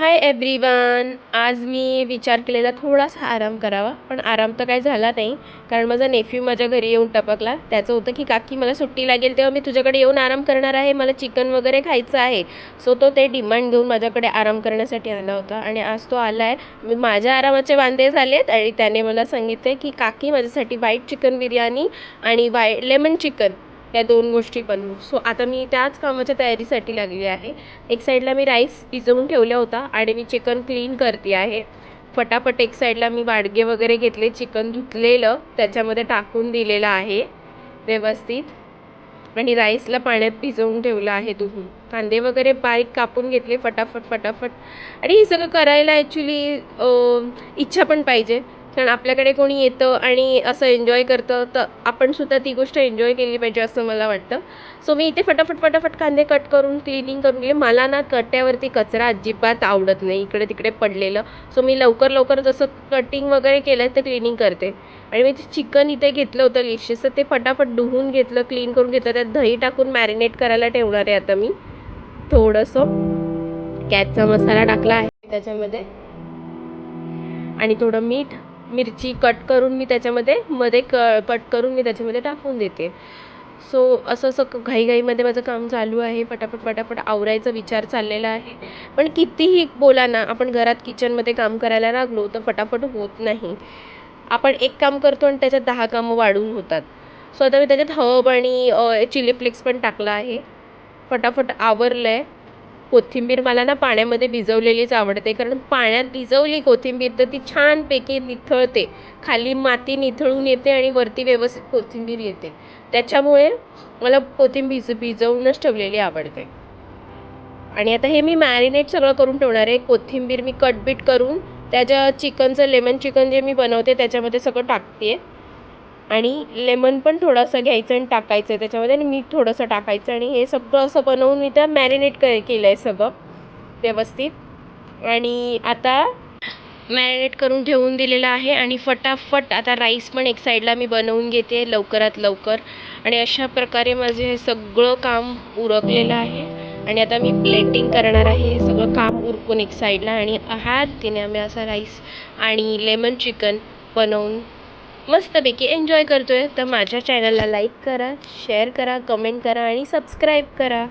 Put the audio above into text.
Hi everyone. आज मी विचार केलेला थोडासा आराम करावा, पण आराम तर काही झाला नाही. कारण माझा नेफ्यू माझ्या घरी येऊन टपकला. त्याचं होतं की काकी मला सुट्टी लागेल तेव्हा मी तुझ्याकडे येऊन आराम करणार आहे, मला चिकन वगैरे खायचं आहे. सो तो ते डिमांड घेऊन माझ्याकडे आराम करण्यासाठी आला होता आणि आज तो आला आहे. मी माझ्या आरामाचे वांदे झालेत आणि त्याने मला सांगितले की काकी माझ्यासाठी व्हाईट चिकन बिर्याणी आणि लेमन चिकन या 2 गोष्टी बनवू. सो आता मी त्याच कामाच्या तयारीसाठी लागली आहे. एक साईडला मी राईस भिजवून ठेवला होता आणि मी चिकन क्लीन करते आहे. फटाफट एक साईडला मी वाडगे वगैरे घेतले, चिकन धुतलेलं त्याच्यामध्ये टाकून दिलेलं आहे व्यवस्थित आणि राईसला पाण्यात भिजवून ठेवलं आहे धुवून. कांदे वगैरे बारीक कापून घेतले फटाफट. आणि हे सगळं करायला ॲक्च्युली इच्छा पण पाहिजे, कारण आपल्याकडे कोणी येतं आणि असं एन्जॉय करतं तर आपण सुद्धा ती गोष्ट एन्जॉय केली पाहिजे असं मला वाटतं. सो मी इथे फटाफट कांदे कट करून क्लिनिंग करून गेले. मला ना कट्ट्यावरती कचरा अजिबात आवडत नाही, इकडे तिकडे पडलेलं. सो मी लवकर जसं कटिंग वगैरे केलं ते क्लिनिंग करते. आणि मी चिकन इथे घेतलं होतं लिशियस, तर ते फटाफट धुवून घेतलं, क्लीन करून घेतलं. त्यात दही टाकून मॅरिनेट करायला ठेवणार आहे आता मी. थोडंसं कॅचचा मसाला टाकला आहे त्याच्यामध्ये आणि थोडं मीठ, मिरची कट करून मी त्याच्यामध्ये कट करून मी त्याच्यामध्ये टाकून देते. सो असं घाईघाईमध्ये माझं काम चालू आहे. फटाफट आवरायचा विचार चाललेला आहे. पण कितीही बोला ना, आपण घरात किचनमध्ये काम करायला लागलो तर फटाफट होत नाही. आपण एक काम करतो आणि त्याच्यात 10 कामं वाढून होतात. सो आता मी त्याच्यात हर्ब आणि चिली फ्लेक्स पण टाकला आहे. फटाफट आवरलं आहे. कोथिंबीर मला ना पाण्यामध्ये भिजवलेलीच आवडते, कारण पाण्यात भिजवली कोथिंबीर तर ती छानपैकी निथळते. खाली माती निथळून येते आणि वरती व्यवस्थित कोथिंबीर येते. त्याच्यामुळे मला कोथिंबीर भिजवूनच ठेवलेली आवडते. आणि आता हे मी मॅरिनेट सगळं करून ठेवणार आहे. कोथिंबीर मी कटबीट करून त्याच्या चिकनचं लेमन चिकन जे मी बनवते त्याच्यामध्ये सगळं टाकते आणि लेमन पण थोडंसं घ्यायचं आणि टाकायचं आहे त्याच्यामध्ये आणि मीठ थोडंसं टाकायचं आणि हे सगळं असं बनवून मी त्या मॅरिनेट केलं आहे सगळं व्यवस्थित. आणि आता मॅरिनेट करून ठेवून दिलेलं आहे आणि फटाफट आता राईस पण एक साईडला मी बनवून घेते लवकरात लवकर. आणि अशा प्रकारे माझे हे सगळं काम उरकलेलं आहे आणि आता मी प्लेटिंग करणार आहे. हे सगळं काम उरकून एक साईडला आणि तिने आम्ही असा राईस आणि लेमन चिकन बनवून मस्तपैकी एन्जॉय करतोय. तर माझ्या चॅनलला लाईक करा, शेअर करा, कमेंट करा आणि सबस्क्राईब करा.